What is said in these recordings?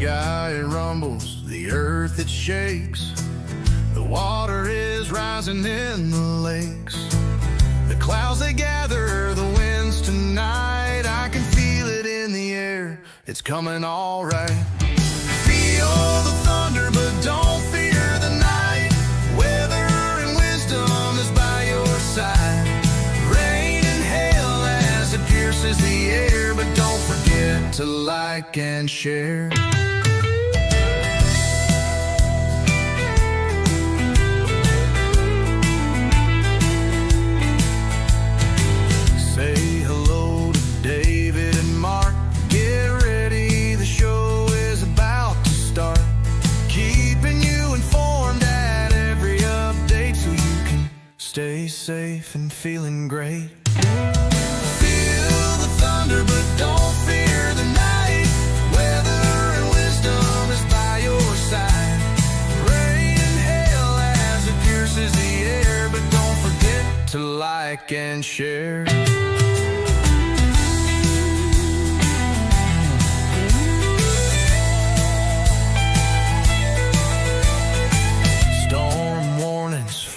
sky it rumbles, the earth it shakes. The water is rising in the lakes. The clouds they gather, the winds tonight. I can feel it in the air, it's coming all right. Feel the thunder, but don't fear the night. Weather and wisdom is by your side. Rain and hail as it pierces the air, but don't forget to like and share. Say hello to David and Mark. Get ready, the show is about to start. Keeping you informed at every update so you can stay safe and feeling great. Feel the thunder, but don't fear the night. Weather and wisdom is by your side. Rain and hail as it pierces the air, but don't forget to like and share.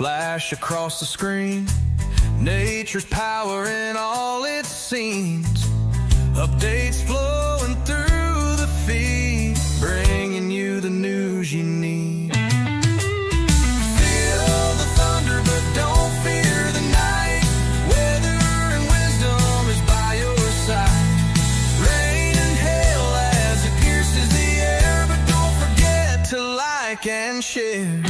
Flash across the screen, nature's power in all its scenes. Updates flowing through the feed, bringing you the news you need. Feel the thunder, but don't fear the night. Weather and wisdom is by your side. Rain and hail as it pierces the air, but don't forget to like and share.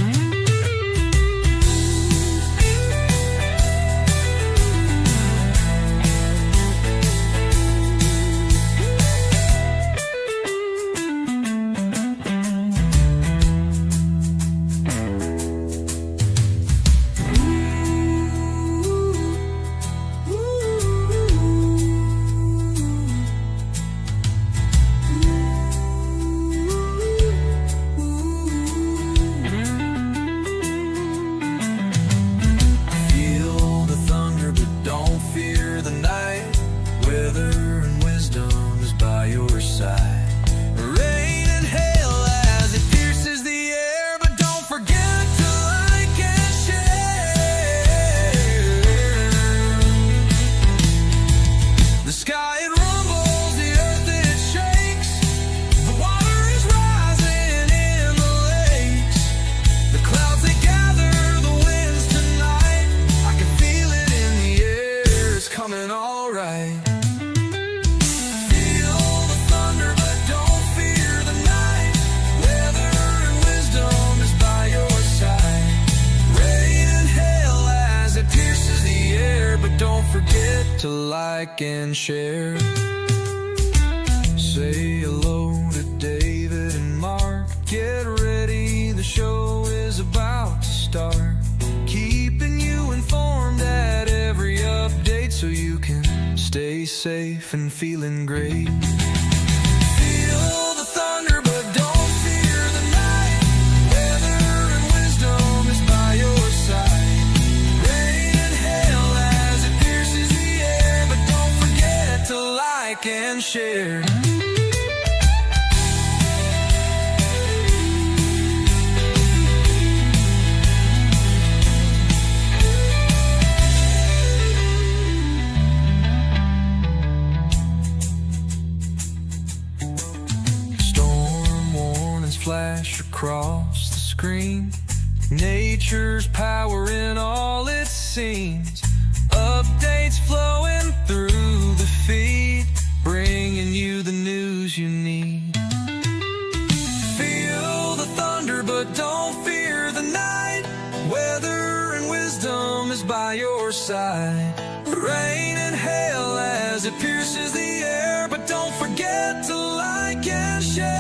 To like and share. Say hello to David and Mark. Get ready, the show is about to start. Keeping you informed at every update so you can stay safe and feeling great. Feel the thunder, but don't fear the night. Weather and wisdom is by your side. Like and share. Storm warnings flash across the screen. Nature's power in all its scenes. Updates flowing through the feed, bringing you the news you need. Feel the thunder, but don't fear the night. Weather and wisdom is by your side. Rain and hail as it pierces the air, but don't forget to like and share.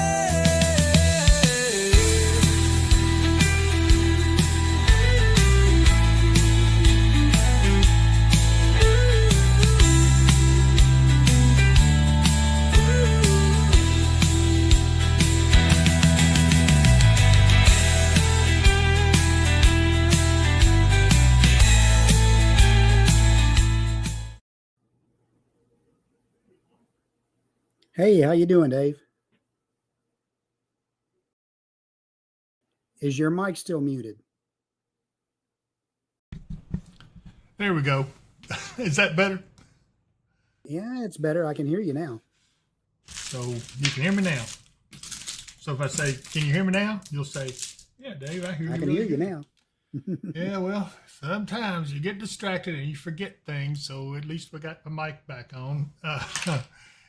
Hey, how you doing, Dave? Is your mic still muted? There we go. Is that better? Yeah, it's better. I can hear you now. So you can hear me now. So if I say, can you hear me now? You'll say, yeah, Dave, I hear you. I can really hear you good. now. Yeah, well, sometimes you get distracted and you forget things. So at least we got the mic back on.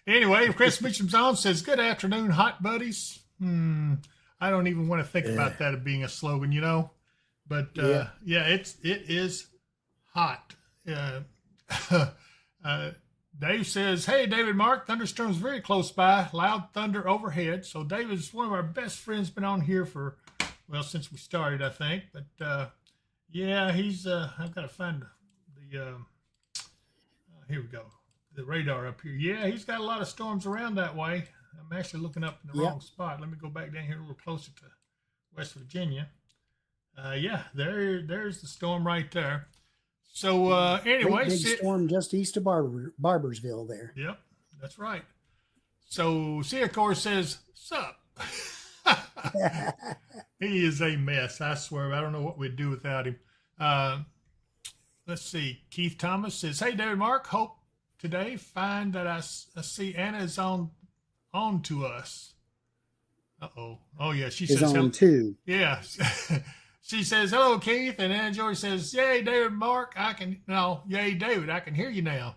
Anyway, Chris Mitchum's on says, good afternoon, hot buddies. I don't even want to think about that as being a slogan, you know. But yeah, it is hot. Dave says, hey, David Mark, thunderstorms very close by, loud thunder overhead. So David's one of our best friends, been on here for, well, since we started, I think. But yeah, he's, I've got to find the, here we go, the radar up here. Yeah, he's got a lot of storms around that way. I'm actually looking up in the wrong spot. Let me go back down here a little closer to West Virginia. Yeah, there's the storm right there. So anyway, big storm just east of Barbersville there. Yep, that's right. So Siacor says, "Sup." He is a mess. I swear. I don't know what we'd do without him. Let's see. Keith Thomas says, "Hey, David Mark. Hope today find that I see Anna is on to us." Uh-oh. Oh yeah, she says on too. Yeah. She says, hello, Keith. And Anna Joy says, yay, David Mark. Yay, David, I can hear you now.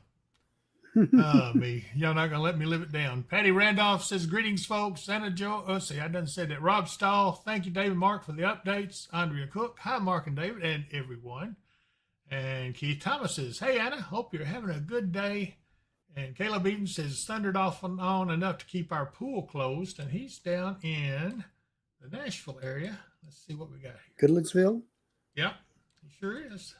Me. Y'all not going to let me live it down. Patty Randolph says, greetings, folks. Anna Joy, let's see, I done said that. Rob Stahl, thank you, David Mark, for the updates. Andrea Cook, hi, Mark and David, and everyone. And Keith Thomas says, hey, Anna, hope you're having a good day. And Caleb Eden says, thundered off and on enough to keep our pool closed. And he's down in the Nashville area. Let's see what we got here. Goodlettsville? Yep, he sure is.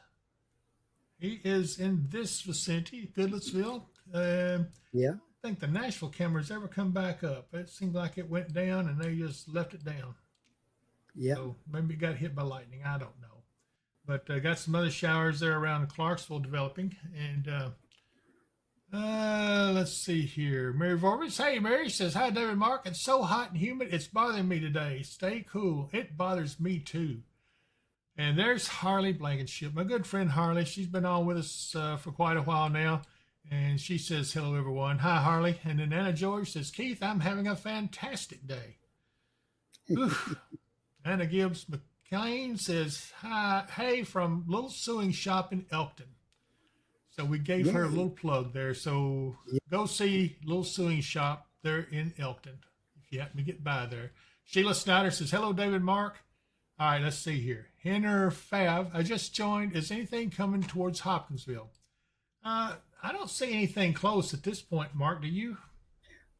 He is in this vicinity, Goodlettsville. Yeah. I don't think the Nashville cameras ever come back up. It seemed like it went down and they just left it down. Yeah. So maybe it got hit by lightning. I don't know. But got some other showers there around Clarksville developing. And let's see here. Mary Vorbis. Hey, Mary says, hi, David Mark. It's so hot and humid. It's bothering me today. Stay cool. It bothers me too. And there's Harley Blankenship, my good friend Harley. She's been on with us for quite a while now. And she says, hello, everyone. Hi, Harley. And then Anna George says, Keith, I'm having a fantastic day. Anna Gibbs McCain says, hi, hey, from Little Sewing Shop in Elkton. So we gave her a little plug there. So go see Little Sewing Shop there in Elkton if you happen to get by there. Sheila Snyder says, hello, David Mark. All right, let's see here. Henner Fav, I just joined. Is anything coming towards Hopkinsville? I don't see anything close at this point, Mark. Do you?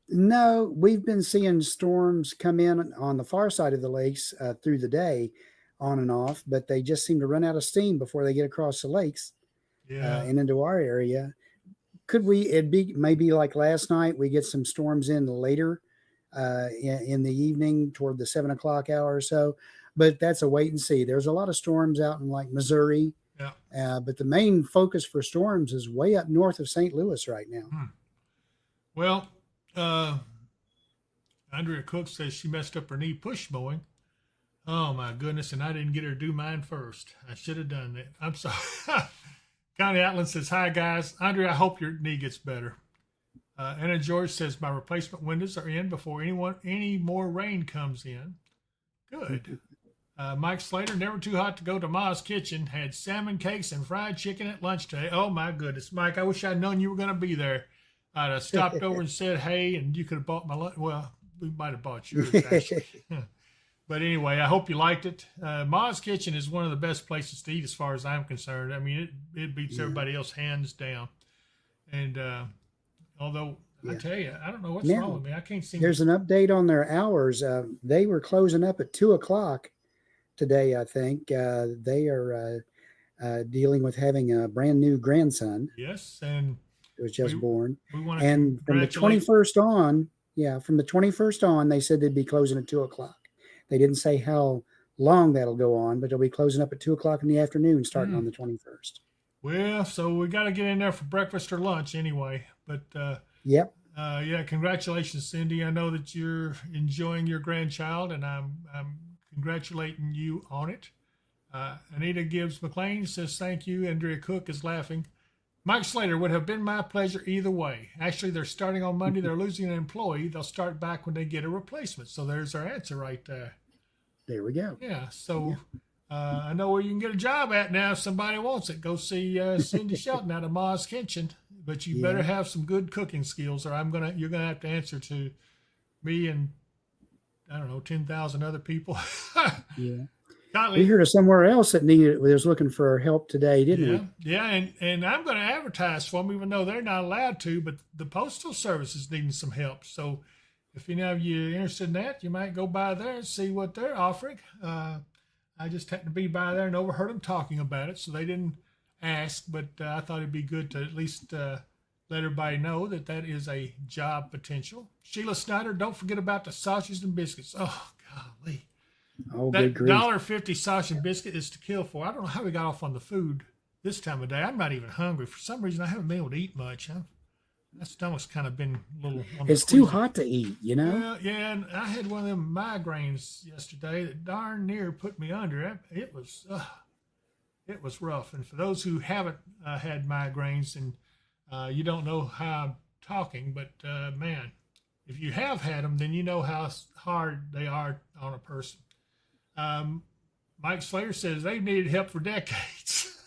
No, we've been seeing storms come in on the far side of the lakes through the day on and off, but they just seem to run out of steam before they get across the lakes. And into our area. It'd be maybe like last night, we get some storms in later in the evening toward the 7 o'clock hour or so, but that's a wait and see. There's a lot of storms out in like Missouri, but the main focus for storms is way up north of St. Louis right now. Well, Andrea Cook says she messed up her knee push mowing. Oh my goodness, and I didn't get her to do mine first. I should have done that. I'm sorry. Connie Atlan says, hi, guys. Andrea, I hope your knee gets better. Anna George says, my replacement windows are in before any more rain comes in. Good. Mike Slater, never too hot to go to Ma's Kitchen, had salmon cakes and fried chicken at lunch today. Oh, my goodness. Mike, I wish I'd known you were going to be there. I'd have stopped over and said, hey, and you could have bought my lunch. Well, we might have bought yours, actually. But anyway, I hope you liked it. Ma's Kitchen is one of the best places to eat as far as I'm concerned. I mean, it beats everybody else hands down. And although I tell you, I don't know what's wrong with me. I can't see. There's an update on their hours. They were closing up at 2 o'clock today, I think. They are dealing with having a brand new grandson. Yes, and it was just born. And from the 21st on, they said they'd be closing at 2 o'clock. They didn't say how long that'll go on, but they'll be closing up at 2 o'clock in the afternoon, starting on the 21st. Well, so we got to get in there for breakfast or lunch anyway. But yeah, congratulations, Cindy. I know that you're enjoying your grandchild, and I'm congratulating you on it. Anita Gibbs McLean says, thank you. Andrea Cook is laughing. Mike Slater, would have been my pleasure either way. Actually, they're starting on Monday. They're losing an employee. They'll start back when they get a replacement. So there's our answer right there. There we go. Yeah. So I know where you can get a job at now if somebody wants it. Go see Cindy Shelton out of Ma's Kitchen. But you better have some good cooking skills, or you're gonna have to answer to me and I don't know 10,000 other people. Yeah. Golly. We heard of somewhere else that was looking for help today, didn't we? Yeah, and I'm going to advertise for them, even though they're not allowed to. But the Postal Service is needing some help. So if any of you are interested in that, you might go by there and see what they're offering. I just happened to be by there and overheard them talking about it, so they didn't ask. But I thought it'd be good to at least let everybody know that is a job potential. Sheila Snyder, don't forget about the sausages and biscuits. Oh, golly. Oh, that good grief. $1.50 sausage and biscuit is to kill for. I don't know how we got off on the food this time of day. I'm not even hungry. For some reason, I haven't been able to eat much. My stomach's kind of been a little on the It's too queasy. hot to eat, you know? Well, yeah, and I had one of them migraines yesterday that darn near put me under. It was rough. And for those who haven't had migraines and you don't know how I'm talking, but man, if you have had them, then you know how hard they are on a person. Mike Slater says they've needed help for decades.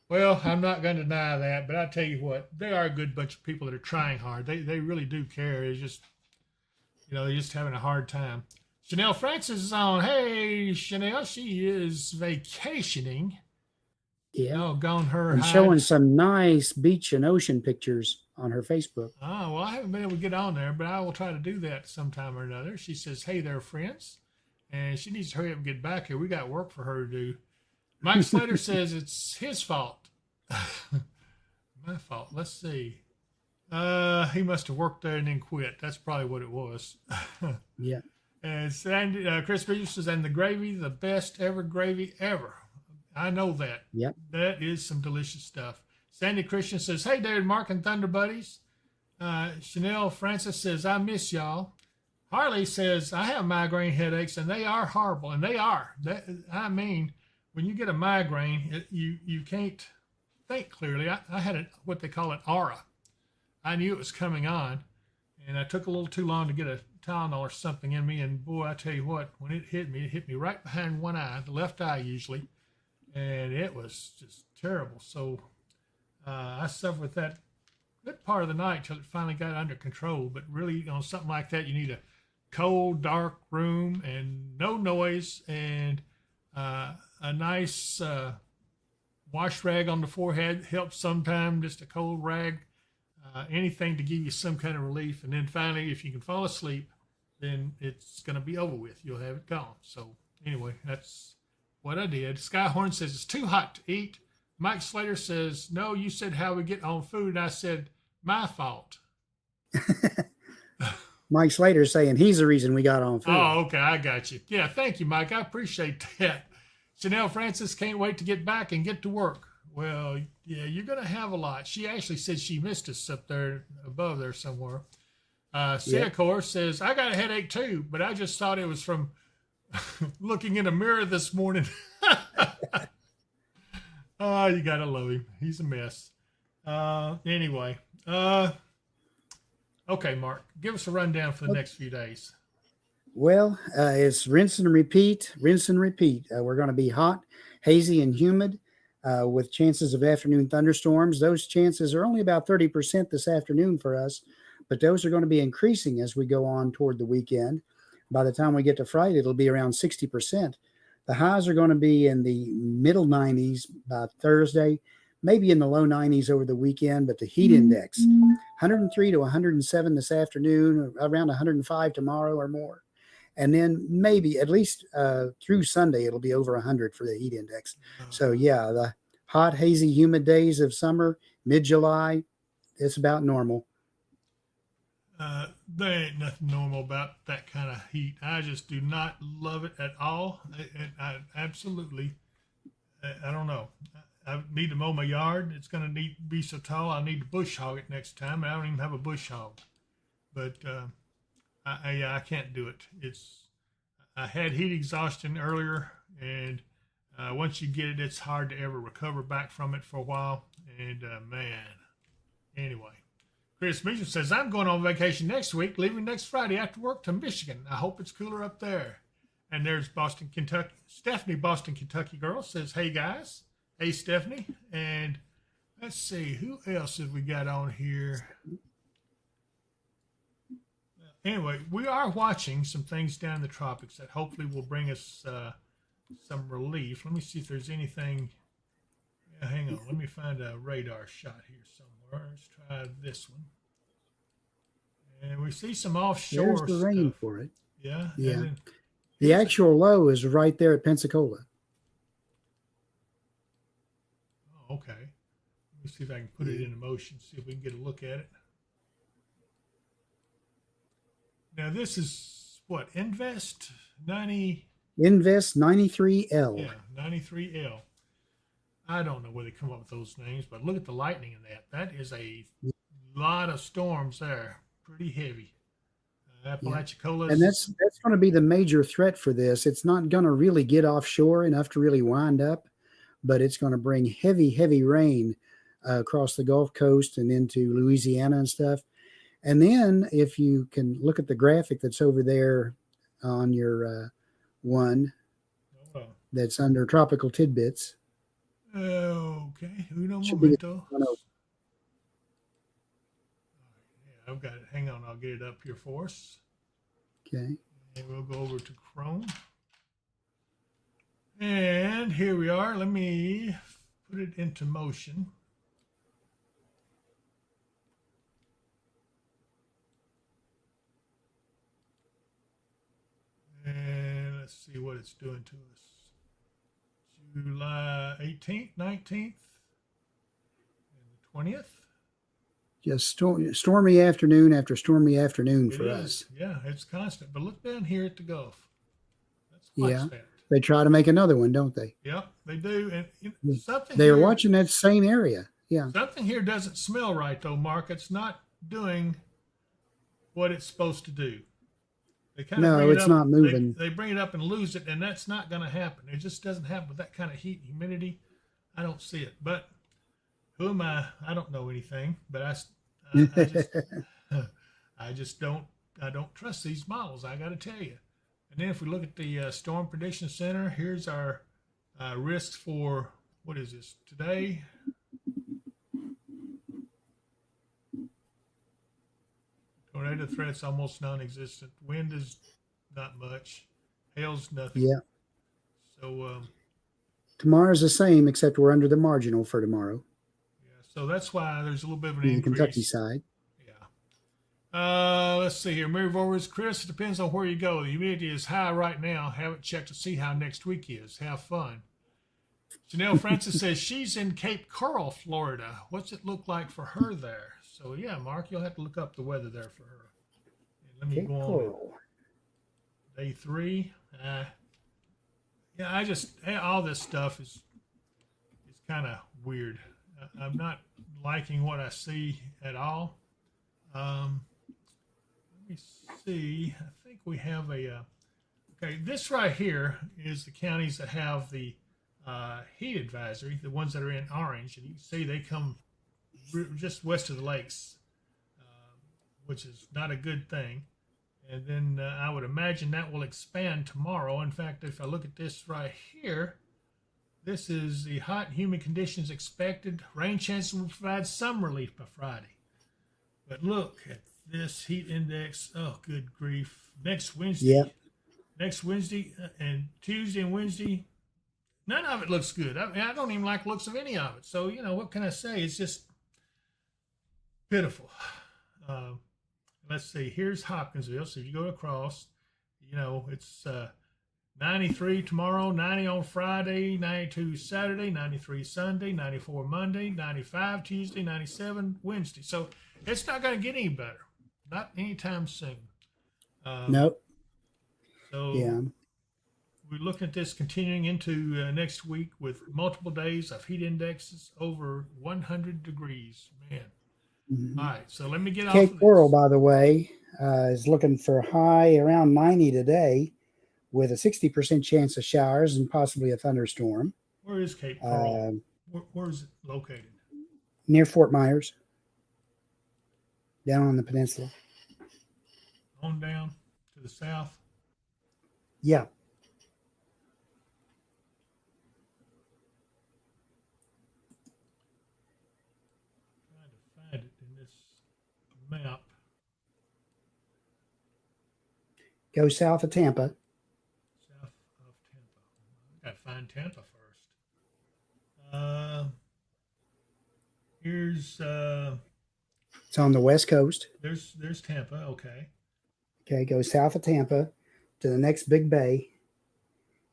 Well, I'm not going to deny that, but I tell you what, they are a good bunch of people that are trying hard. They really do care. It's just, they're just having a hard time. Chanel Francis is on. Hey, Chanel, she is vacationing. Yeah. Oh, gone her. And showing some nice beach and ocean pictures on her Facebook. Oh, well, I haven't been able to get on there, but I will try to do that sometime or another. She says, hey there, friends. And she needs to hurry up and get back here. We got work for her to do. Mike Slater says it's his fault. My fault. Let's see. He must have worked there and then quit. That's probably what it was. Yeah. And Chris Bridges says, and the gravy, the best ever gravy ever. I know that. Yep. That is some delicious stuff. Sandy Christian says, hey, David, Mark, and Thunder Buddies. Chanel Francis says, I miss y'all. Harley says, I have migraine headaches, and they are horrible. And they are. When you get a migraine, you can't think clearly. I had what they call an aura. I knew it was coming on, and I took a little too long to get a Tylenol or something in me. And, boy, I tell you what, when it hit me right behind one eye, the left eye usually, and it was just terrible. So I suffered with that good part of the night till it finally got under control. But really, on something like that, you need a cold, dark room and no noise and a nice wash rag on the forehead helps sometimes, just a cold rag, anything to give you some kind of relief. And then finally, if you can fall asleep, then it's going to be over with. You'll have it gone. So anyway, that's what I did. Skyhorn says it's too hot to eat. Mike Slater says, no, you said how we get on food. And I said, my fault. Mike Slater's saying he's the reason we got on food. Oh, okay. I got you. Yeah. Thank you, Mike. I appreciate that. Chanel Francis can't wait to get back and get to work. Well, yeah, you're going to have a lot. She actually said she missed us up there above there somewhere. Seacor says, I got a headache too, but I just thought it was from looking in a mirror this morning. Oh, you got to love him. He's a mess. Anyway. Okay, Mark, give us a rundown for the next few days. Well, it's rinse and repeat, rinse and repeat. We're going to be hot, hazy, and humid with chances of afternoon thunderstorms. Those chances are only about 30% this afternoon for us, but those are going to be increasing as we go on toward the weekend. By the time we get to Friday, it'll be around 60%. The highs are going to be in the middle 90s by Thursday, maybe in the low 90s over the weekend, but the heat index, 103 to 107 this afternoon, around 105 tomorrow or more. And then maybe at least through Sunday, it'll be over 100 for the heat index. So, yeah, the hot, hazy, humid days of summer, mid-July, it's about normal. There ain't nothing normal about that kind of heat. I just do not love it at all. I absolutely, I don't know. I need to mow my yard. It's going to need to be so tall. I need to bush hog it next time. I don't even have a bush hog. But I can't do it. I had heat exhaustion earlier, and once you get it, it's hard to ever recover back from it for a while. And man, anyway. Chris Mitchell says, I'm going on vacation next week, leaving next Friday after work to Michigan. I hope it's cooler up there. And there's Boston, Kentucky. Stephanie, Boston, Kentucky girl, says, hey, guys. Hey, Stephanie. And let's see, who else have we got on here? Anyway, we are watching some things down in the tropics that hopefully will bring us some relief. Let me see if there's anything. Yeah, hang on. Let me find a radar shot here somewhere. Let's try this one. And we see some offshore There's the rain stuff. for it. Yeah. Yeah. Then, The actual low is right there at Pensacola. oh, okay. Let me see if I can put it into motion, see if we can get a look at it. Now, this is what? Invest 90. Invest 93L. Yeah, 93L. I don't know where they come up with those names, but look at the lightning in that. That is a lot of storms there. Pretty heavy. Apalachicola. And that's going to be the major threat for this. It's not going to really get offshore enough to really wind up, but it's going to bring heavy rain across the Gulf Coast and into Louisiana and stuff. And then if you can look at the graphic that's over there on your one that's under tropical tidbits. Okay. Uno Should be momento. the- Yeah, I've got it. Hang on. I'll get it up here for us. Okay. And we'll go over to Chrome. And here we are. Let me put it into motion. And let's see what it's doing to us. July 18th, 19th, and the 20th. Just stormy afternoon after stormy afternoon for us. Yeah, it's constant. But look down here at the Gulf. That's quite that. They try to make another one, don't they? Yep, they do. And something They're here, watching that same area. Yeah. Something here doesn't smell right, though, Mark. It's not doing what it's supposed to do. They kind of No, it's not moving. They bring it up and lose it, and that's not going to happen. It just doesn't happen with that kind of heat and humidity. I don't see it. But who am I? I don't know anything. But I just don't trust these models. I got to tell you. And then if we look at the Storm Prediction Center, here's our risks for, what is this, today? Tornado threat's almost non-existent. Wind is not much. Hail's nothing. Yeah. So tomorrow's the same, except we're under the marginal for tomorrow. Yeah. So that's why there's a little bit of an In the increase. Kentucky side. Yeah. Let's see here. Move over. Chris, it depends on where you go. The humidity is high right now. Haven't checked to see how next week is. Have fun. Janelle Francis says she's in Cape Coral, Florida. What's it look like for her there? So, yeah, Mark, you'll have to look up the weather there for her. And let me Cape go on Coral. with day 3. Yeah, all this stuff is kind of weird. I'm not liking what I see at all. Let me see. I think we have okay, this right here is the counties that have the heat advisory, the ones that are in orange. And you can see they come just west of the lakes, which is not a good thing. And then I would imagine that will expand tomorrow. In fact, if I look at this right here, this is the hot, humid conditions expected. Rain chances will provide some relief by Friday. But look at this heat index. Oh, good grief. Next Wednesday and Tuesday and Wednesday, none of it looks good. I mean, I don't even like the looks of any of it. So, what can I say? It's just pitiful. Let's see. Here's Hopkinsville. So if you go across, it's 93 tomorrow, 90 on Friday, 92 Saturday, 93 Sunday, 94 Monday, 95 Tuesday, 97 Wednesday. So it's not going to get any better. Not anytime soon. Nope. So Yeah. we're looking at this continuing into next week with multiple days of heat indexes over 100 degrees. Man. Mhm. All right. So let me get off Cape of Coral, this. by the way, is looking for high around 90 today with a 60% chance of showers and possibly a thunderstorm. Where is Cape Coral? Where is it located? Near Fort Myers, down on the peninsula. On down to the south? Yeah. Trying to find it in this map. Go south of Tampa. South of Tampa. I gotta find Tampa first. Here's It's on the west coast. there's Tampa. Okay. Okay, go south of Tampa to the next big bay.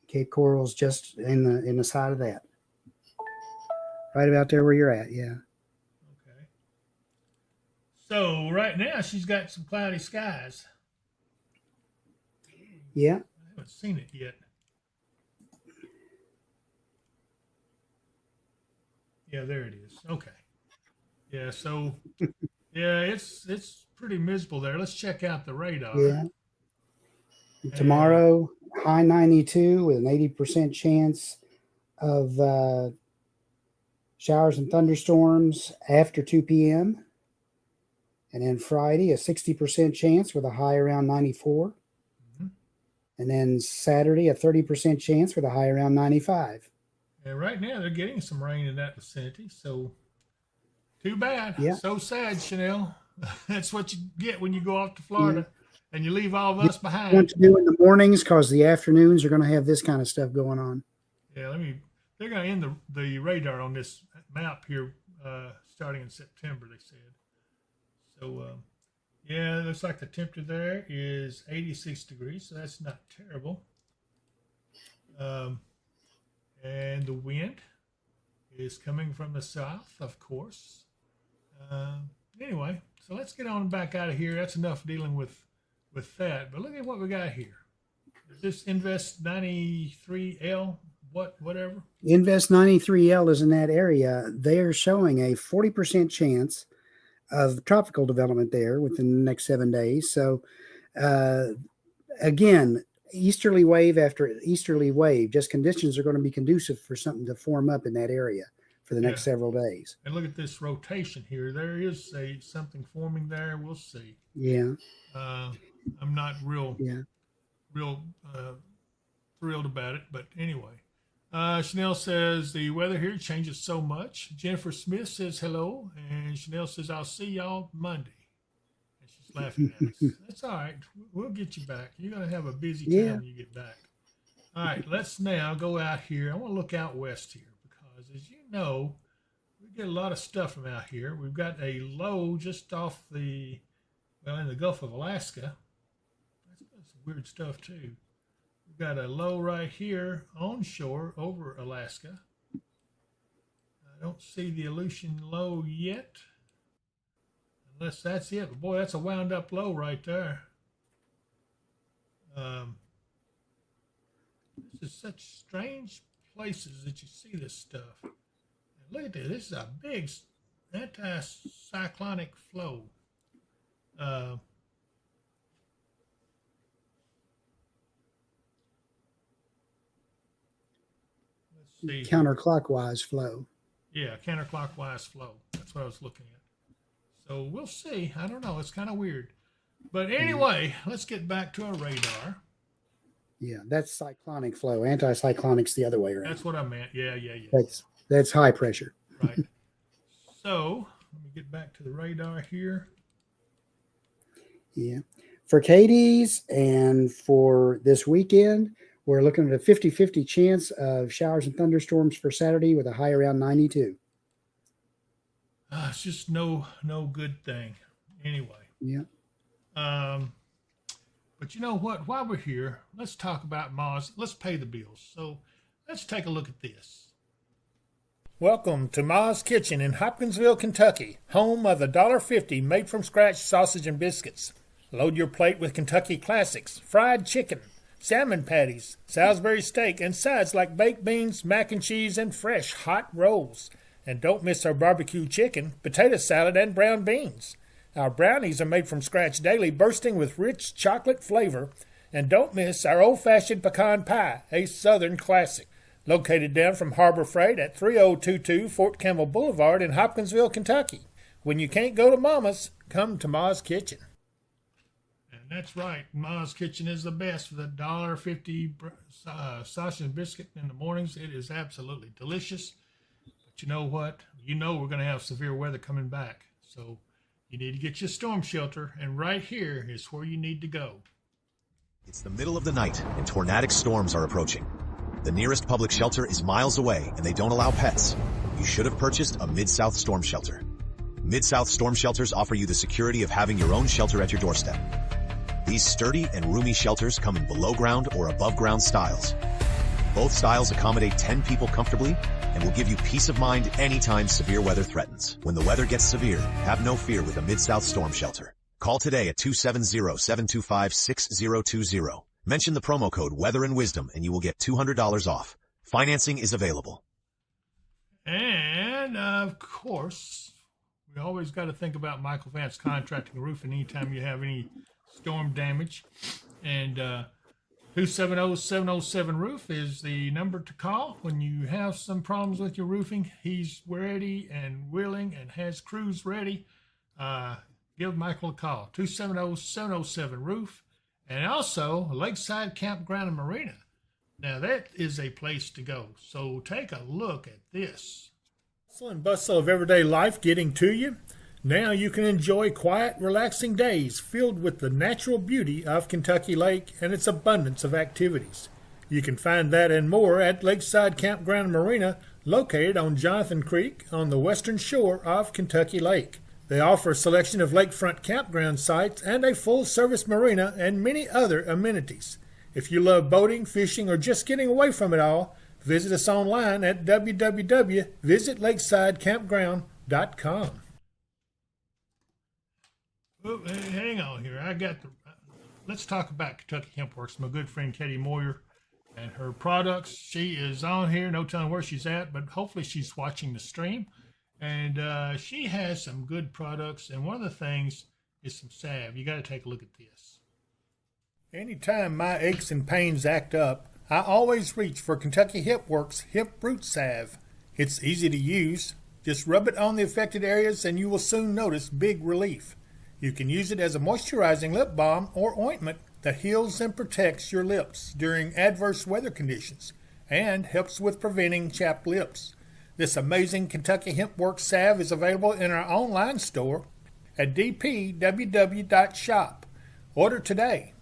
Cape Coral's just in the side of that. Right about there where you're at, yeah. Okay. So right now she's got some cloudy skies. Yeah. I haven't seen it yet. Yeah, there it is. Okay. Yeah, so yeah, it's pretty miserable there. Let's check out the radar. Yeah. Tomorrow, high 92 with an 80% chance of showers and thunderstorms after 2 p.m. And then Friday, a 60% chance with a high around 94. Mm-hmm. And then Saturday, a 30% chance with a high around 95. And right now they're getting some rain in that vicinity, so too bad. Yeah. So sad, Chanel. That's what you get when you go off to Florida and you leave all of us behind. What to do in the mornings because the afternoons are going to have this kind of stuff going on. Yeah, they're going to end the radar on this map here starting in September, they said. So, yeah, it looks like the temperature there is 86 degrees, so that's not terrible. And the wind is coming from the south, of course. Anyway, so let's get on back out of here. That's enough dealing with that. But look at what we got here. Is this Invest 93L, whatever? Invest 93L is in that area. They're showing a 40% chance of tropical development there within the next 7 days. So, again, easterly wave after easterly wave, just conditions are going to be conducive for something to form up in that area for the next several days. And look at this rotation here. There is something forming there. We'll see. Yeah. I'm not real thrilled about it, but anyway. Chanel says the weather here changes so much. Jennifer Smith says hello, and Chanel says I'll see y'all Monday. And she's laughing at us. That's all right. We'll get you back. You're gonna have a busy time when you get back. All right, let's now go out here. I want to look out west here because, as you know, we get a lot of stuff from out here. We've got a low just off in the Gulf of Alaska. That's got some weird stuff too. We've got a low right here onshore over Alaska. I don't see the Aleutian low yet, unless that's it. But boy, that's a wound up low right there. This is such strange places that you see this stuff. And look at this. This is a big anticyclonic flow. See. Counterclockwise flow. Yeah, counterclockwise flow. That's what I was looking at. So we'll see. I don't know. It's kind of weird. But anyway, let's get back to our radar. Yeah, that's cyclonic flow. Anticyclonic's the other way around. That's what I meant. Yeah. That's high pressure. Right. So let me get back to the radar here. Yeah. For Katie's and for this weekend, we're looking at a 50-50 chance of showers and thunderstorms for Saturday with a high around 92. It's just no good thing. Anyway. Yeah. But you know what? While we're here, let's talk about Ma's. Let's pay the bills. So let's take a look at this. Welcome to Ma's Kitchen in Hopkinsville, Kentucky, home of the $1.50 made from scratch sausage and biscuits. Load your plate with Kentucky classics, fried chicken, salmon patties, Salisbury steak, and sides like baked beans, mac and cheese, and fresh hot rolls. And don't miss our barbecue chicken, potato salad, and brown beans. Our brownies are made from scratch daily, bursting with rich chocolate flavor, And don't miss our old-fashioned pecan pie, a Southern classic. Located down from Harbor Freight at 3022 Fort Campbell Boulevard in Hopkinsville, Kentucky. When you can't go to Mama's, come to Ma's Kitchen. And that's right. Ma's Kitchen is the best for the $1.50 sausage and biscuit in the mornings. It is absolutely delicious. But you know what? You know we're going to have severe weather coming back. So you need to get your storm shelter. And right here is where you need to go. It's the middle of the night, and tornadic storms are approaching. The nearest public shelter is miles away, and they don't allow pets. You should have purchased a Mid-South storm shelter. Mid-South storm shelters offer you the security of having your own shelter at your doorstep. These sturdy and roomy shelters come in below-ground or above-ground styles. Both styles accommodate 10 people comfortably and will give you peace of mind anytime severe weather threatens. When the weather gets severe, have no fear with a Mid-South storm shelter. Call today at 270-725-6020. Mention the promo code Weather and Wisdom and you will get $200 off. Financing is available. And, of course, we always got to think about Michael Vance Contracting and Roofing anytime you have any storm damage. And 270-707-ROOF is the number to call when you have some problems with your roofing. He's ready and willing and has crews ready. Give Michael a call, 270-707-ROOF. And also, Lakeside Campground and Marina. Now, that is a place to go. So take a look at this. Hustle and bustle of everyday life getting to you. Now you can enjoy quiet, relaxing days filled with the natural beauty of Kentucky Lake and its abundance of activities. You can find that and more at Lakeside Campground and Marina, located on Jonathan Creek on the western shore of Kentucky Lake. They offer a selection of lakefront campground sites and a full-service marina and many other amenities. If you love boating, fishing, or just getting away from it all, visit us online at www.visitlakesidecampground.com. Oh, hang on here. Let's talk about Kentucky Hemp Works. My good friend Katie Moyer and her products. She is on here. No telling where she's at, but hopefully she's watching the stream. And she has some good products, and one of the things is some salve. You got to take a look at this. Anytime my aches and pains act up, I always reach for Kentucky Hemp Works Hemp Root Salve. It's easy to use. Just rub it on the affected areas and you will soon notice big relief. You can use it as a moisturizing lip balm or ointment that heals and protects your lips during adverse weather conditions and helps with preventing chapped lips. This amazing Kentucky Hemp Works salve is available in our online store at dpww.shop. Order today.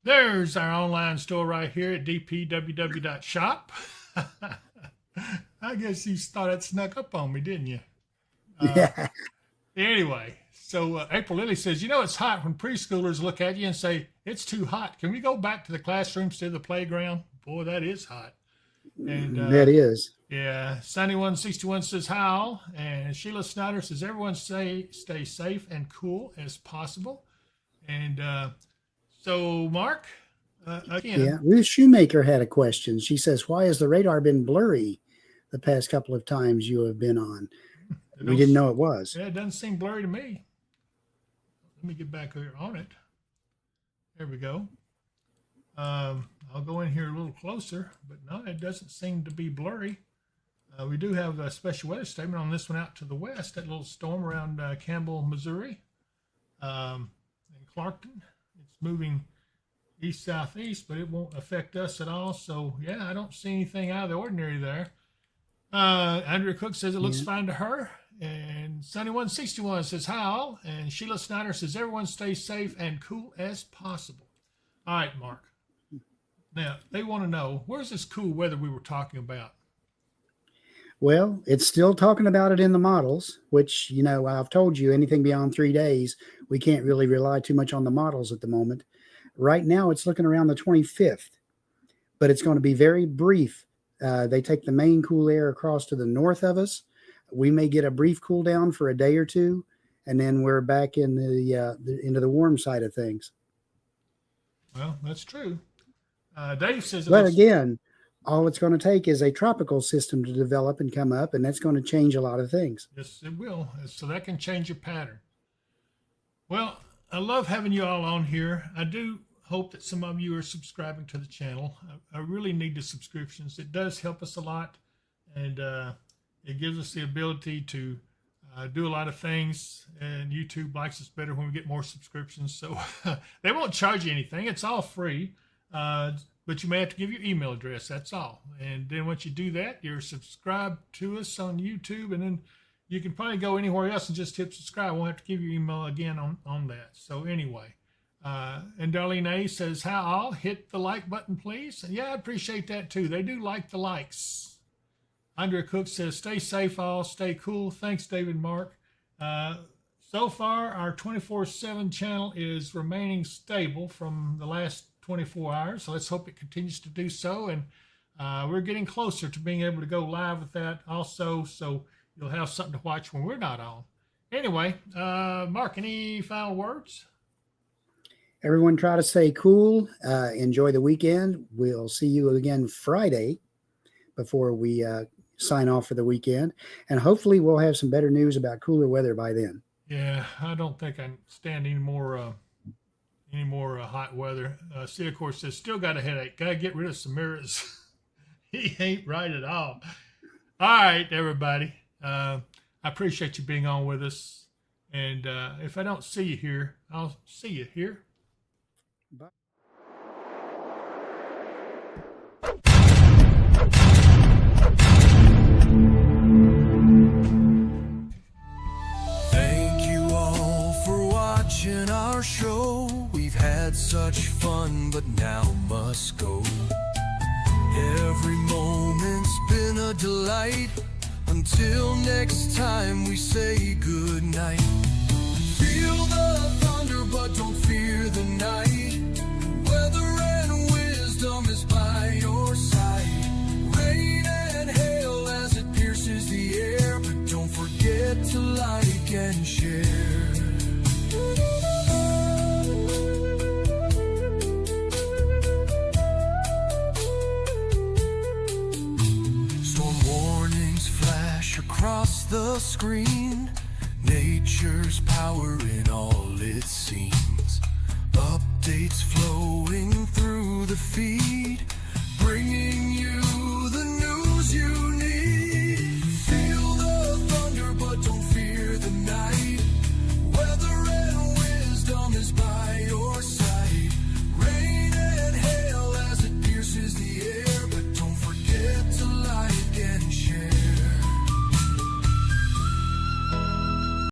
There's our online store right here at dpww.shop. I guess you thought it snuck up on me, didn't you? Yeah. Anyway, so April Lily says, it's hot when preschoolers look at you and say, it's too hot. Can we go back to the classrooms to the playground? Boy, that is hot. And that is. Yeah. Sunny161 says, how? And Sheila Snyder says, everyone stay safe and cool as possible. And so, Mark, again. Yeah, Ruth Shoemaker had a question. She says, why has the radar been blurry the past couple of times you have been on? We didn't know it was. Yeah, it doesn't seem blurry to me. Let me get back here on it. There we go. I'll go in here a little closer, but no, it doesn't seem to be blurry. We do have a special weather statement on this one out to the west, that little storm around Campbell, Missouri, and Clarkton. It's moving east-southeast, but it won't affect us at all. So, yeah, I don't see anything out of the ordinary there. Andrea Cook says it looks fine to her. And Sunny161 says, hi all. And Sheila Snyder says, everyone stay safe and cool as possible. All right, Mark. Now, they want to know, where's this cool weather we were talking about? Well, it's still talking about it in the models, which, I've told you anything beyond 3 days, we can't really rely too much on the models at the moment. Right now, it's looking around the 25th, but it's going to be very brief. They take the main cool air across to the north of us. We may get a brief cool down for a day or two, and then we're back in into the warm side of things. Well, that's true. Dave says, but again, all it's going to take is a tropical system to develop and come up, and that's going to change a lot of things. Yes, it will. So that can change your pattern. Well, I love having you all on here. I do hope that some of you are subscribing to the channel. I really need the subscriptions. It does help us a lot, and it gives us the ability to do a lot of things, and YouTube likes us better when we get more subscriptions. So they won't charge you anything. It's all free, but you may have to give your email address. That's all. And then once you do that, you're subscribed to us on YouTube, and then you can probably go anywhere else and just hit subscribe. I won't have to give your email again on that. So anyway, and Darlene A says, hi all, hit the like button, please. And yeah, I appreciate that too. They do like the likes. Andrea Cook says, stay safe all, stay cool. Thanks, David Mark. So far, our 24/7 channel is remaining stable from the last 24 hours. So let's hope it continues to do so. And we're getting closer to being able to go live with that also. So you'll have something to watch when we're not on. Anyway, Mark, any final words? Everyone try to stay cool. Enjoy the weekend. We'll see you again Friday before we sign off for the weekend. And hopefully we'll have some better news about cooler weather by then. Yeah, I don't think I can stand any more hot weather. See, of course, says, still got a headache. Got to get rid of Samira's. He ain't right at all. All right, everybody. I appreciate you being on with us. And if I don't see you here, I'll see you here. Bye. Thank you all for watching our show. We've had such fun, but now must go. Every moment's been a delight. Until next time, we say good night. Feel the thunder, but don't fear the night. Weather and wisdom is by your side. Rain and hail as it pierces the air, but don't forget to like and share. Storm warnings flash across the screen. Nature's power in all it seems. Updates flowing through the feed, bringing you the news you